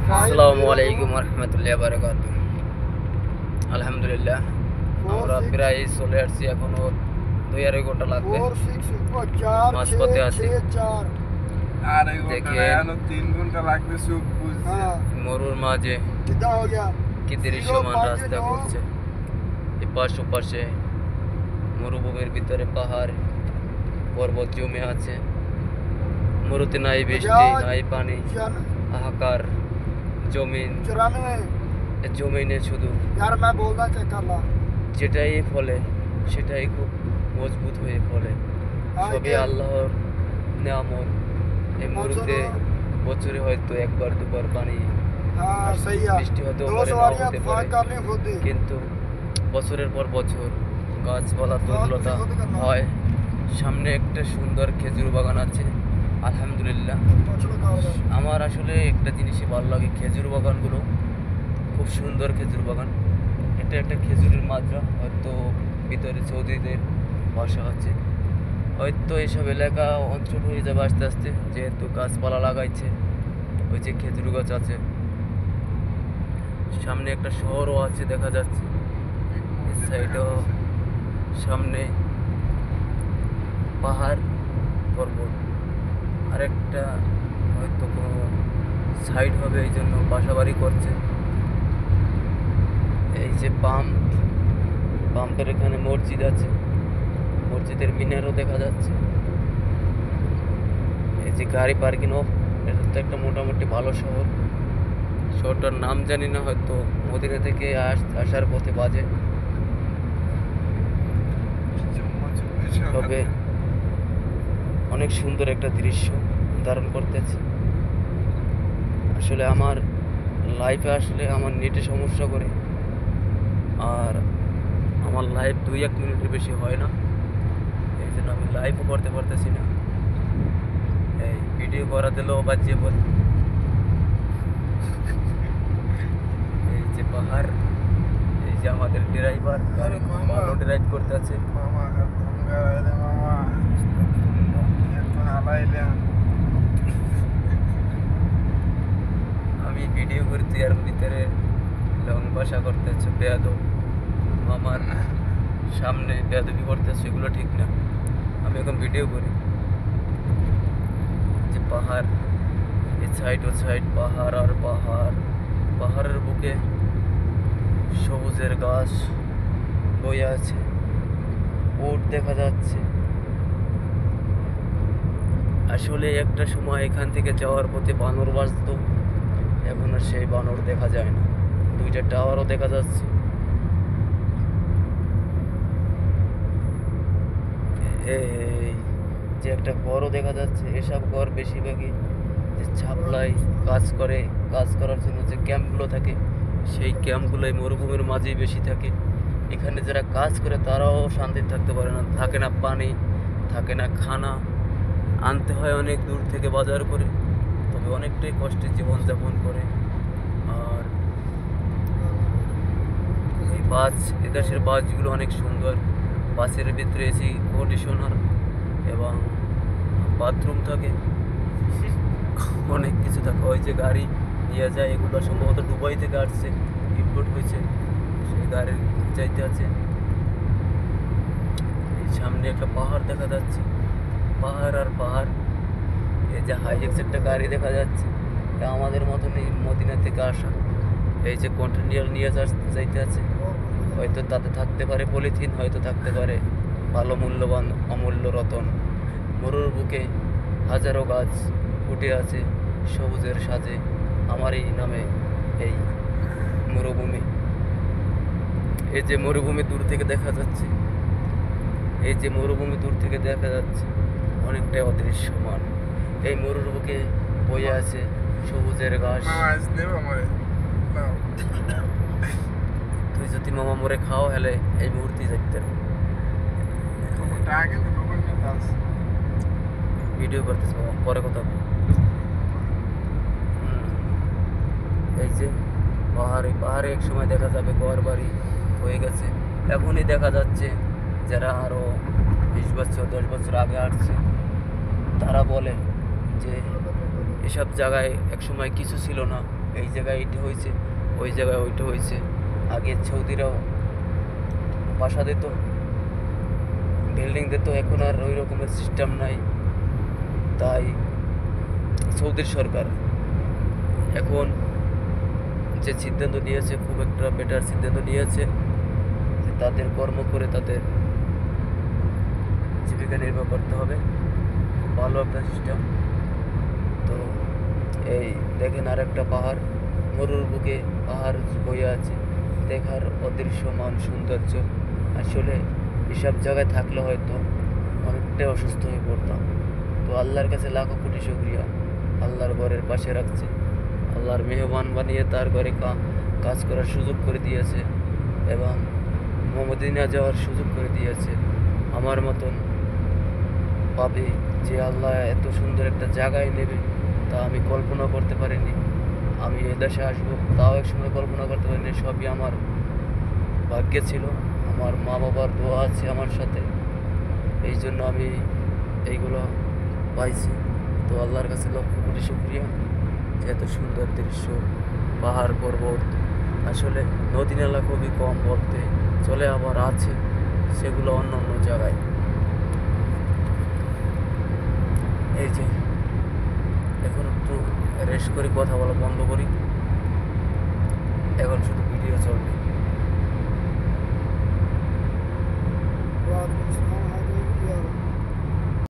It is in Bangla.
আসসালামু আলাইকুম রহমতুল্লাহ বারাকাতু। আলহামদুলিল্লাহ আমরা প্রায় চলে আসছি, এখনো 2-2.5 ঘন্টা লাগবে। মাঝপথে আছি, দেখেন 3 ঘন্টা লাগবে মরুর মাঝে কি দৃশ্যমান রাস্তা করছে। এপাশ ওপাশে মরুভূমির ভিতরে পাহাড় পর্বত জমে আছে। মরুতে নাই বৃষ্টি, নাই পানি, হাহাকার জমিনে শুধু যেটাই ফলে সেটাই খুব মজবুত হয়ে ফলে। সবই আল্লাহর নিয়ামত। এই মরুতে বছরে হয়তো 1-2 বার পানি বৃষ্টি হতেও পারে, নাও হতে পারে, কিন্তু বছরের পর বছর গাছপালা তরুলতা হয়। সামনে একটা সুন্দর খেজুর বাগান আছে, আলহামদুলিল্লাহ। আমার আসলে একটা জিনিসই ভালো লাগে, খেজুর বাগানগুলো খুব সুন্দর। খেজুর বাগান, এটা একটা খেজুরের মাজরা, হয়তো ভিতরে সৌদিদের বাসা আছে। হয়তো এসব এলাকা অঞ্চল হয়ে যাবে আস্তে আস্তে, যেহেতু গাছপালা লাগাইছে। ওই যে খেজুর গাছ আছে, সামনে একটা শহরও আছে দেখা যাচ্ছে। এই সাইডেও সামনে পাহাড় পর্বত, আরেকটা হয়তো কোনো সাইড হবে, এই জন্য বাসাবাড়ি করছে। এই যে পাম্পের এখানে মসজিদ আছে, মসজিদের মিনারও দেখা যাচ্ছে। এই যে গাড়ি পার্কিং, এটা তো একটা মোটামুটি ভালো শহর। শহরটার নাম জানি না, হয়তো মদিনা থেকে আসার পথে বাজে। তবে অনেক সুন্দর একটা দৃশ্য ধারণ করতেছে। আসলে আমার লাইফে আসলে আমার নেটে সমস্যা করে, আর আমার লাইভ 2-1 মিনিটের বেশি হয় না, এই জন্য আমি লাইভও করতে পারতেছি না। এই ভিডিও করা দিলেও বাজিয়ে বল। এই যে পাহাড়, এই যে আমাদের ড্রাইভার ভালো ড্রাইভ করতে আছে। আমি ভিডিও করি, তুই আর ভিতরে লং ভাষা করতেছে, বেয়াদব। আমার সামনে বেয়াদবি করতেছে, এগুলো ঠিক না। আমি এখন ভিডিও করি। যে পাহাড়, এই সাইড ও সাইড পাহাড় আর পাহাড়, পাহাড়ের বুকে সবুজের গাছ বয়ে আছে, উট দেখা যাচ্ছে। আসলে একটা সময় এখান থেকে যাওয়ার পথে বানর বাজত, এখন আর সেই বানর দেখা যায় না। 2টা টাওয়ারও দেখা যাচ্ছে। এই যে একটা ঘরও দেখা যাচ্ছে। এসব ঘর বেশিরভাগই যে ছাপলাই কাজ করার জন্য যে ক্যাম্পগুলো থাকে, সেই ক্যাম্পগুলোই মরুভূমির মাঝেই বেশি থাকে। এখানে যারা কাজ করে তারাও শান্তিতে থাকতে পারে না, থাকে না পানি, থাকে না খানা, আনতে হয় অনেক দূর থেকে বাজার করে। তবে অনেকটাই কষ্টের জীবনযাপন করে। আর এই এদেশের বাসগুলো অনেক সুন্দর। বাসের ভিতরে এসি কন্ডিশনার এবং বাথরুম থাকে, অনেক কিছু থাকে। ওই যে গাড়ি নিয়ে যায়, এগুলো সম্ভবত দুবাই থেকে আসছে, ইম্পোর্ট হয়েছে, সেই গাড়ি যাইতে আছে। এই সামনে একটা পাহাড় দেখা যাচ্ছে, পাহাড় আর পাহাড়। এই যে হাইজেক্স একটা গাড়ি দেখা যাচ্ছে, এটা আমাদের মতনই মদিনা থেকে আসা। এই যে কন্টেনার নিয়ে যাইতে আছে, হয়তো তাতে থাকতে পারে পলিথিন, হয়তো থাকতে পারে ভালো মূল্যবান অমূল্য রতন। মরুর বুকে হাজারো গাছ ফুটে আছে সবুজের সাজে। আমার এই নামে এই মরুভূমি। এই যে মরুভূমি দূর থেকে দেখা যাচ্ছে, এই যে মরুভূমি দূর থেকে দেখা যাচ্ছে, অনেকটাই অদৃশ্যমান। এই মরুর বুকে বয়ে আছে সবুজের ঘাস। তুই যদি মামা মরে খাও, হলে এই মুহূর্তে যাইতে ভিডিও করতেছে মামা, পরে কথা। এই যে পাহাড়ে এক সময় দেখা যাবে ঘর বাড়ি হয়ে গেছে। এখনই দেখা যাচ্ছে যারা আরো 20 বছর 10 বছর আগে আসছে, তারা বলে যে এসব জায়গায় এক সময় কিছু ছিল না, এই জায়গায় এইটা হয়েছে, ওই জায়গায় ওইটা হয়েছে। আগে সৌদিরাও বাসা দিত, বিল্ডিং দিত, এখন আর ওই রকমের সিস্টেম নাই। তাই সৌদির সরকার এখন যে সিদ্ধান্ত নিয়েছে, খুব একটা বেটার সিদ্ধান্ত নিয়েছে যে তাদের কর্ম করে তাদের জীবিকা নির্বাহ করতে হবে। খুব ভালো একটা সিস্টেম। তো এই দেখেন আর একটা পাহাড়, মরুর বুকে পাহাড় বয়ে আছে, দেখার অদৃশ্যমান সৌন্দর্য। আসলে এসব জায়গায় থাকলে হয়তো অনেকটাই অসুস্থ হয়ে পড়তাম। তো আল্লাহর কাছে লাখো কোটি শুকরিয়া, আল্লাহর ঘরের পাশে রাখছে, আল্লাহর মেহমান বানিয়ে তার ঘরে কাজ করার সুযোগ করে দিয়েছে এবং মদিনা যাওয়ার সুযোগ করে দিয়েছে। আমার মতন ভাবে যে আল্লাহ এত সুন্দর একটা জায়গায় নেবে তা আমি কল্পনা করতে পারিনি। আমি এ দেশে আসবো তাও এক সময় কল্পনা করতে পারিনি। সবই আমার ভাগ্যে ছিল, আমার মা বাবার দোয়া আছে আমার সাথে, এই জন্য আমি এইগুলো পাইছি। তো আল্লাহর কাছে লক্ষ কোটি শুকরিয়া যে এত সুন্দর দৃশ্য, পাহাড় পর্বত। আসলে নদী নালা খুবই কম বলতে চলে, আবার আছে সেগুলো অন্য অন্য জায়গায়। এই যে এখন একটু রেস্ট করি, কথা বলা বন্ধ করি, এখন শুধু ভিডিও চলবে। ওয়ালাইকুম আসসালাম।